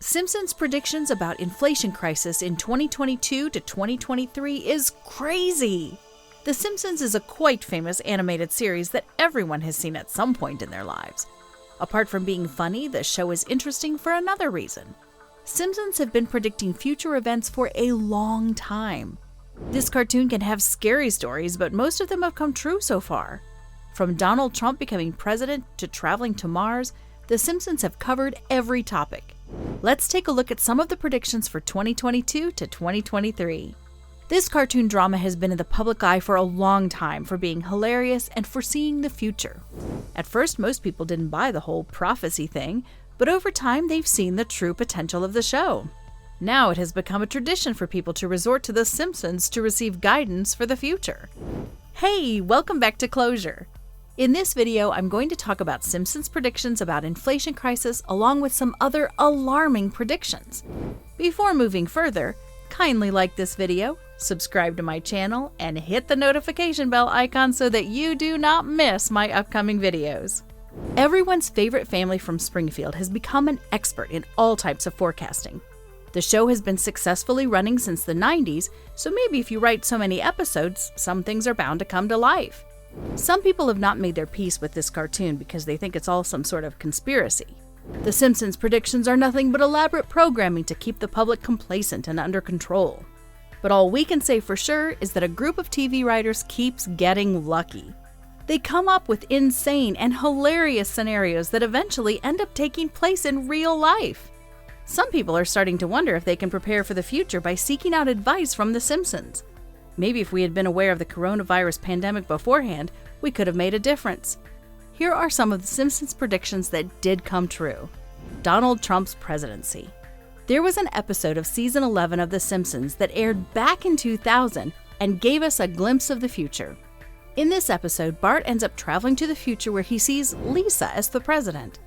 Simpsons' predictions about inflation crisis in 2022 to 2023 is crazy. The Simpsons is a quite famous animated series that everyone has seen at some point in their lives. Apart from being funny, the show is interesting for another reason. Simpsons have been predicting future events for a long time. This cartoon can have scary stories, but most of them have come true so far. From Donald Trump becoming president to traveling to Mars, The Simpsons have covered every topic. Let's take a look at some of the predictions for 2022 to 2023. This cartoon drama has been in the public eye for a long time for being hilarious and foreseeing the future. At first, most people didn't buy the whole prophecy thing, but over time they've seen the true potential of the show. Now it has become a tradition for people to resort to The Simpsons to receive guidance for the future. Hey, welcome back to Closure. In this video, I'm going to talk about Simpsons predictions about inflation crisis along with some other alarming predictions. Before moving further, kindly like this video, subscribe to my channel, and hit the notification bell icon so that you do not miss my upcoming videos. Everyone's favorite family from Springfield has become an expert in all types of forecasting. The show has been successfully running since the 90s, so maybe if you write so many episodes, some things are bound to come to life. Some people have not made their peace with this cartoon because they think it's all some sort of conspiracy. The Simpsons predictions are nothing but elaborate programming to keep the public complacent and under control. But all we can say for sure is that a group of TV writers keeps getting lucky. They come up with insane and hilarious scenarios that eventually end up taking place in real life. Some people are starting to wonder if they can prepare for the future by seeking out advice from The Simpsons. Maybe if we had been aware of the coronavirus pandemic beforehand, we could have made a difference. Here are some of The Simpsons predictions that did come true. Donald Trump's presidency. There was an episode of season 11 of The Simpsons that aired back in 2000 and gave us a glimpse of the future. In this episode, Bart ends up traveling to the future where he sees Lisa as the president.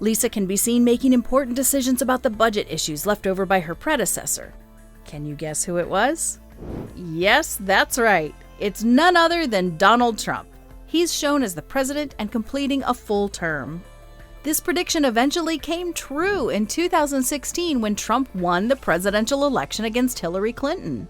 Lisa can be seen making important decisions about the budget issues left over by her predecessor. Can you guess who it was? Yes, that's right. It's none other than Donald Trump. He's shown as the president and completing a full term. This prediction eventually came true in 2016 when Trump won the presidential election against Hillary Clinton.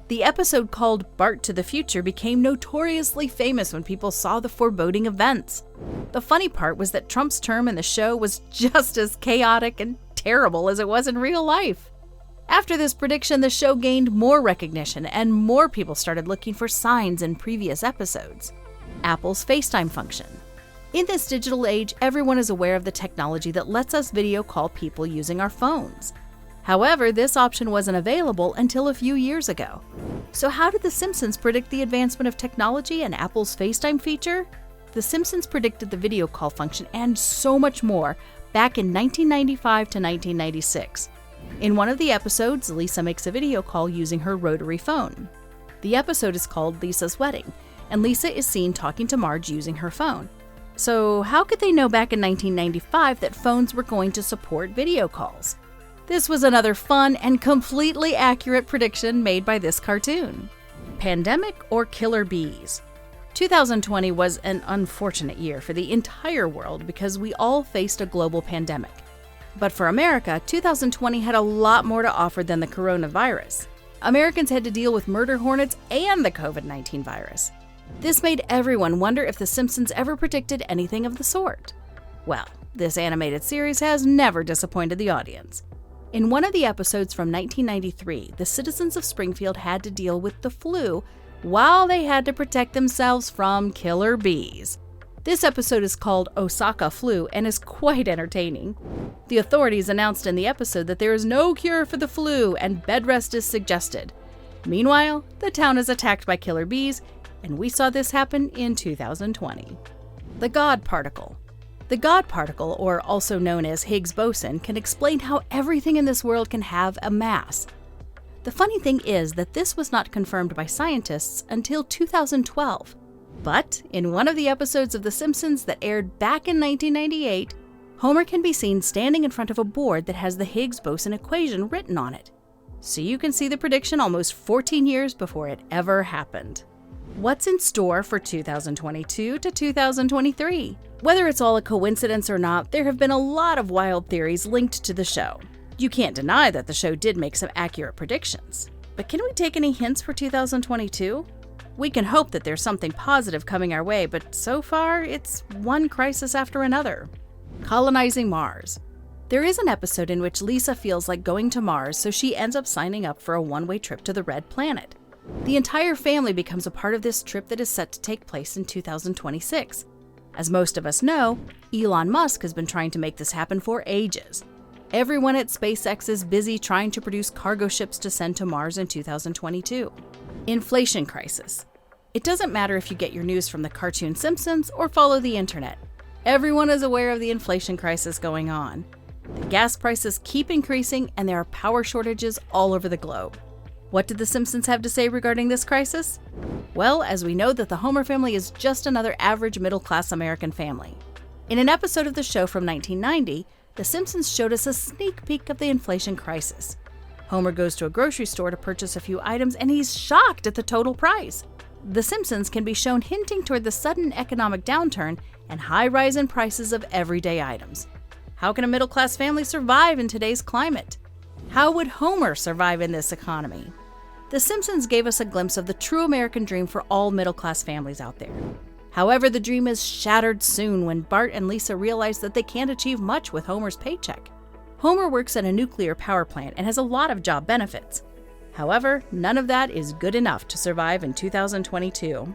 The episode called Bart to the Future became notoriously famous when people saw the foreboding events. The funny part was that Trump's term in the show was just as chaotic and terrible as it was in real life. After this prediction, the show gained more recognition and more people started looking for signs in previous episodes. Apple's FaceTime function. In this digital age, everyone is aware of the technology that lets us video call people using our phones. However, this option wasn't available until a few years ago. So how did The Simpsons predict the advancement of technology and Apple's FaceTime feature? The Simpsons predicted the video call function and so much more back in 1995 to 1996. In one of the episodes, Lisa makes a video call using her rotary phone. The episode is called Lisa's Wedding, and Lisa is seen talking to Marge using her phone. So how could they know back in 1995 that phones were going to support video calls? This was another fun and completely accurate prediction made by this cartoon. Pandemic or killer bees? 2020 was an unfortunate year for the entire world because we all faced a global pandemic. But for America, 2020 had a lot more to offer than the coronavirus. Americans had to deal with murder hornets and the COVID-19 virus. This made everyone wonder if The Simpsons ever predicted anything of the sort. Well, this animated series has never disappointed the audience. In one of the episodes from 1993, the citizens of Springfield had to deal with the flu while they had to protect themselves from killer bees. This episode is called Osaka Flu and is quite entertaining. The authorities announced in the episode that there is no cure for the flu and bed rest is suggested. Meanwhile, the town is attacked by killer bees, and we saw this happen in 2020. The God Particle. The God Particle, or also known as Higgs boson, can explain how everything in this world can have a mass. The funny thing is that this was not confirmed by scientists until 2012. But in one of the episodes of The Simpsons that aired back in 1998, Homer can be seen standing in front of a board that has the Higgs boson equation written on it. So you can see the prediction almost 14 years before it ever happened. What's in store for 2022 to 2023? Whether it's all a coincidence or not, there have been a lot of wild theories linked to the show. You can't deny that the show did make some accurate predictions. But can we take any hints for 2022? We can hope that there's something positive coming our way, but so far, it's one crisis after another. Colonizing Mars. There is an episode in which Lisa feels like going to Mars, so she ends up signing up for a one-way trip to the Red Planet. The entire family becomes a part of this trip that is set to take place in 2026. As most of us know, Elon Musk has been trying to make this happen for ages. Everyone at SpaceX is busy trying to produce cargo ships to send to Mars in 2022. Inflation crisis. It doesn't matter if you get your news from the cartoon Simpsons or follow the internet. Everyone is aware of the inflation crisis going on. The gas prices keep increasing and there are power shortages all over the globe. What did the Simpsons have to say regarding this crisis? Well, as we know that the Homer family is just another average middle-class American family. In an episode of the show from 1990, The Simpsons showed us a sneak peek of the inflation crisis. Homer goes to a grocery store to purchase a few items and he's shocked at the total price. The Simpsons can be shown hinting toward the sudden economic downturn and high rise in prices of everyday items. How can a middle-class family survive in today's climate? How would Homer survive in this economy? The Simpsons gave us a glimpse of the true American dream for all middle-class families out there. However, the dream is shattered soon when Bart and Lisa realize that they can't achieve much with Homer's paycheck. Homer works at a nuclear power plant and has a lot of job benefits. However, none of that is good enough to survive in 2022.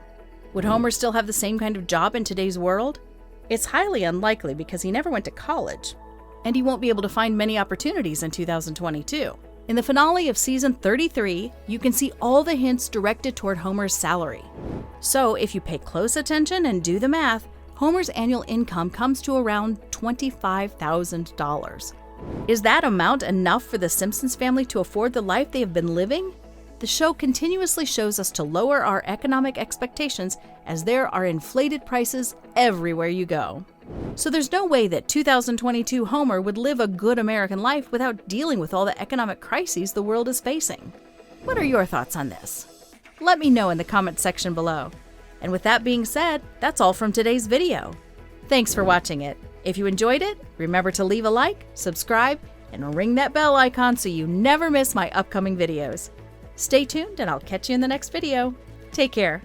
Would Homer still have the same kind of job in today's world? It's highly unlikely because he never went to college, and he won't be able to find many opportunities in 2022. In the finale of season 33, you can see all the hints directed toward Homer's salary. So if you pay close attention and do the math, Homer's annual income comes to around $25,000. Is that amount enough for the Simpsons family to afford the life they have been living? The show continuously shows us to lower our economic expectations as there are inflated prices everywhere you go. So there's no way that 2022 Homer would live a good American life without dealing with all the economic crises the world is facing. What are your thoughts on this? Let me know in the comment section below. And with that being said, that's all from today's video. Thanks for watching it. If you enjoyed it, remember to leave a like, subscribe, and ring that bell icon so you never miss my upcoming videos. Stay tuned and I'll catch you in the next video. Take care.